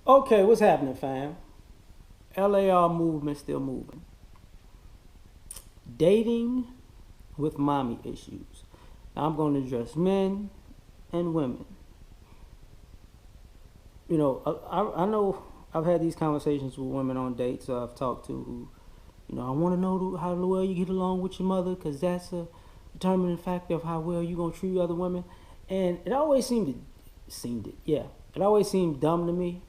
Okay, what's happening, fam? L.A.R. movement still moving. Dating with mommy issues. Now I'm going to address men and women. I know I've had these conversations with women on dates I've talked to who, I want to know how well you get along with your mother because that's a determining factor of how well you're going to treat other women. And it always it always seemed dumb to me,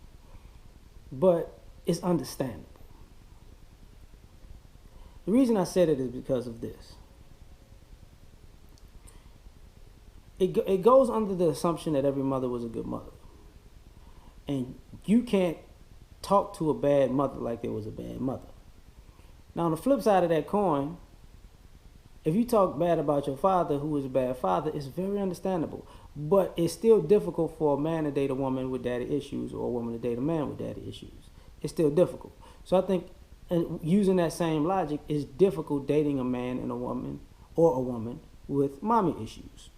but it's understandable. The reason I said it is because of this. It goes under the assumption that every mother was a good mother. And you can't talk to a bad mother like there was a bad mother. Now, on the flip side of that coin, if you talk bad about your father who was a bad father, it's very understandable. But it's still difficult for a man to date a woman with daddy issues or a woman to date a man with daddy issues. It's still difficult. So I think, and using that same logic, it's difficult dating a man and a woman or a woman with mommy issues.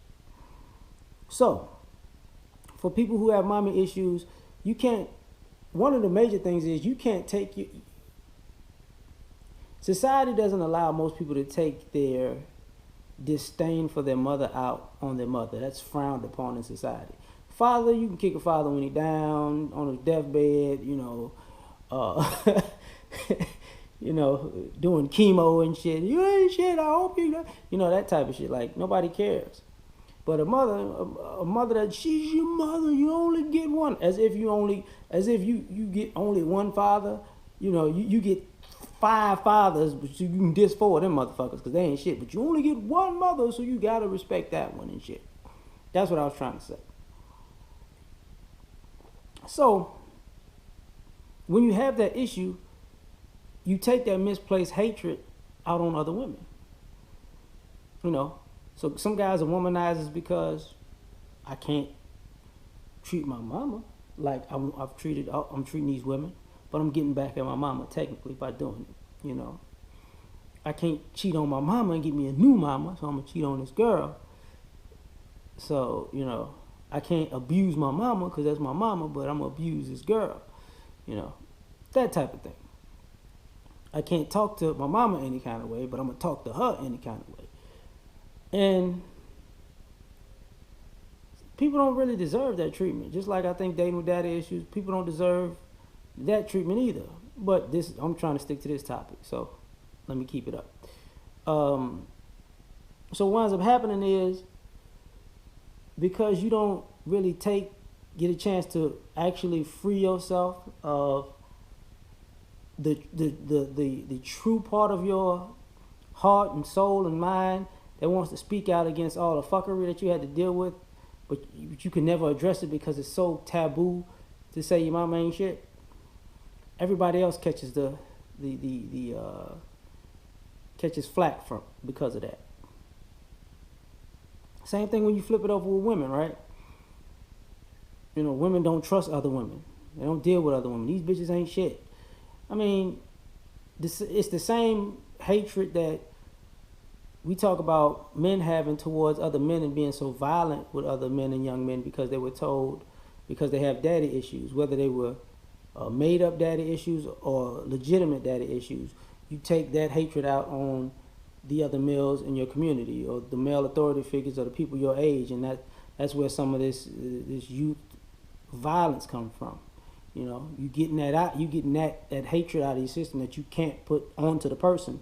So, for people who have mommy issues, you can't. One of the major things is you can't take your. Society doesn't allow most people to take their disdain for their mother out on their mother. That's frowned upon in society. Father, you can kick a father when he's down on his deathbed. Uh, doing chemo and shit. You ain't shit. I hope you. That type of shit. Like nobody cares. But a mother that she's your mother, you only get one. As if you get only one father. You get five fathers, but you can diss four of them motherfuckers because they ain't shit. But you only get one mother, so you gotta respect that one and shit. That's what I was trying to say. So when you have that issue, you take that misplaced hatred out on other women. You know, so some guys are womanizers because I can't treat my mama like I'm treating these women, but I'm getting back at my mama technically by doing it. I can't cheat on my mama and get me a new mama, so I'm gonna cheat on this girl. So I can't abuse my mama because that's my mama, but I'm gonna abuse this girl. You know, that type of thing. I can't talk to my mama any kind of way, but I'm gonna talk to her any kind of way. And people don't really deserve that treatment. Just like I think dating with daddy issues, people don't deserve that treatment either. But I'm trying to stick to this topic, so let me keep it up. So what ends up happening is because you don't really get a chance to actually free yourself of the true part of your heart and soul and mind that wants to speak out against all the fuckery that you had to deal with, but you can never address it because it's so taboo to say your mama ain't shit. Everybody else catches catches flack from because of that. Same thing when you flip it over with women, right? Women don't trust other women. They don't deal with other women. These bitches ain't shit. I mean, it's the same hatred that we talk about men having towards other men and being so violent with other men and young men because they were told, because they have daddy issues, whether they were made up daddy issues or legitimate daddy issues. You take that hatred out on the other males in your community or the male authority figures or the people your age, and that's where some of this youth violence comes from. You getting that out, you getting that hatred out of your system that you can't put onto the person.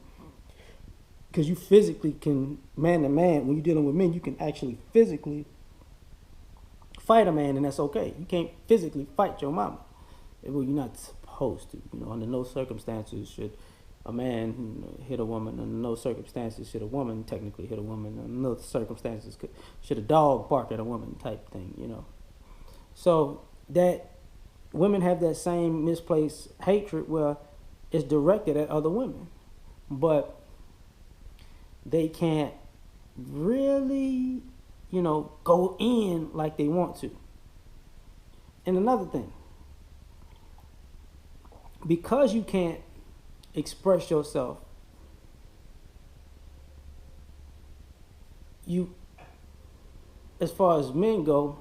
Because you physically can, man to man, when you're dealing with men, you can actually physically fight a man, and that's okay. You can't physically fight your mama. Well, you're not supposed to. Under no circumstances should a man hit a woman. Under no circumstances should a woman technically hit a woman. Under no circumstances should a dog bark at a woman type thing. So that women have that same misplaced hatred where it's directed at other women, but they can't really, go in like they want to. And another thing, because you can't express yourself, as far as men go,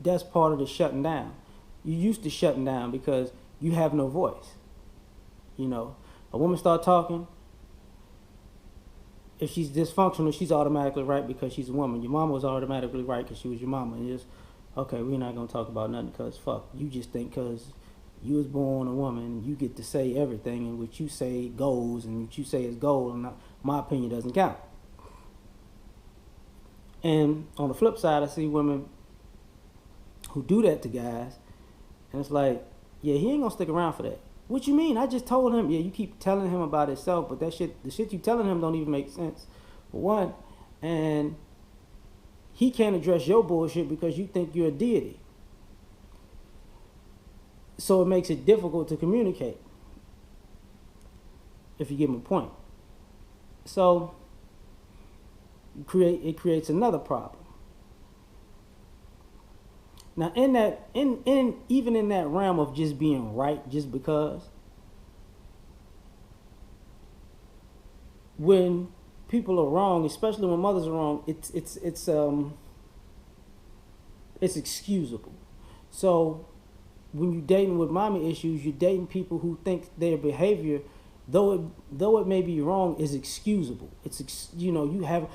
that's part of the shutting down. You used to shutting down because you have no voice. You know, a woman start talking. If she's dysfunctional, she's automatically right because she's a woman. Your mama was automatically right because she was your mama. And just, okay, we're not going to talk about nothing because fuck. You just think because you was born a woman, you get to say everything, and what you say goes, and what you say is gold, and my opinion doesn't count. And on the flip side, I see women who do that to guys, and it's like, yeah, he ain't going to stick around for that. What you mean? I just told him. Yeah, you keep telling him about himself, but that shit, the shit you telling him don't even make sense, for one. And he can't address your bullshit because you think you're a deity. So it makes it difficult to communicate, if you get my point. So it creates another problem. Now, even in that realm of just being right, just because, when people are wrong, especially when mothers are wrong, it's excusable. So when you're dating with mommy issues, you're dating people who think their behavior, though it may be wrong, is excusable. You have,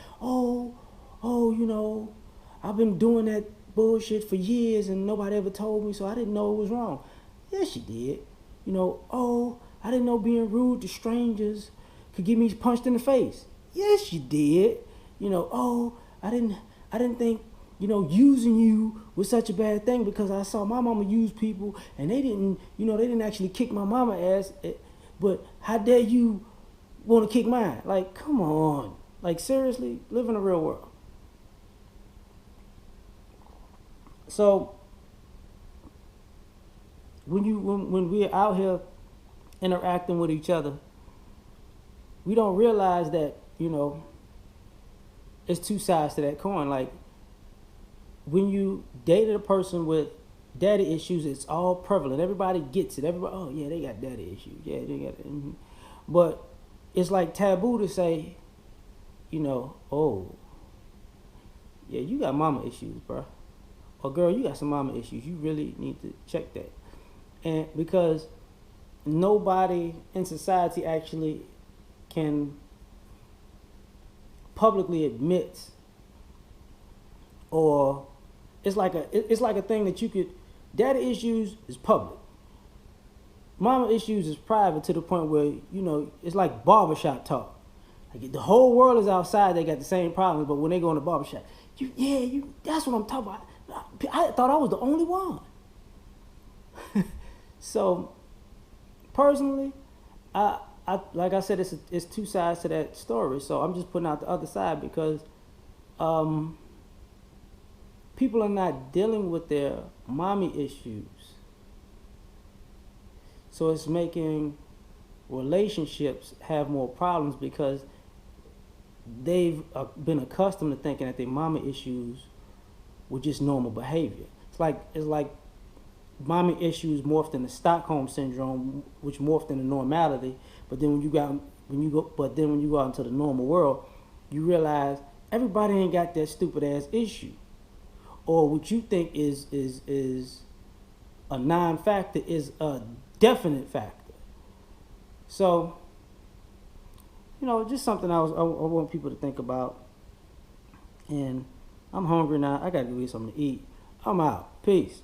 I've been doing that bullshit for years and nobody ever told me, so I didn't know it was wrong. Yes, you did. I didn't know being rude to strangers could get me punched in the face. Yes, you did. I didn't think, using you was such a bad thing because I saw my mama use people and they didn't actually kick my mama ass. But how dare you want to kick mine? Like, come on. Like, seriously, live in the real world. So when we're out here interacting with each other, we don't realize that, it's two sides to that coin. Like, when you dated a person with daddy issues, it's all prevalent. Everybody gets it. Everybody, oh yeah, they got daddy issues. Yeah, they got it. Mm-hmm. But it's like taboo to say, oh, yeah, you got mama issues, bro. Or girl, you got some mama issues. You really need to check that. And because nobody in society actually can publicly admit, or it's like a thing that you could, daddy issues is public. Mama issues is private to the point where, it's like barbershop talk. Like, the whole world is outside, they got the same problems, but when they go in the barbershop, that's what I'm talking about. I thought I was the only one. So, personally, I like I said, it's two sides to that story. So I'm just putting out the other side because people are not dealing with their mommy issues. So it's making relationships have more problems because they've been accustomed to thinking that their mommy issues were just normal behavior. It's like mommy issues morphed into Stockholm syndrome, which morphed into normality. But then when you go out into the normal world, you realize everybody ain't got that stupid ass issue, or what you think is a non-factor is a definite factor. So, just something I want people to think about. And I'm hungry now. I gotta go get something to eat. I'm out. Peace.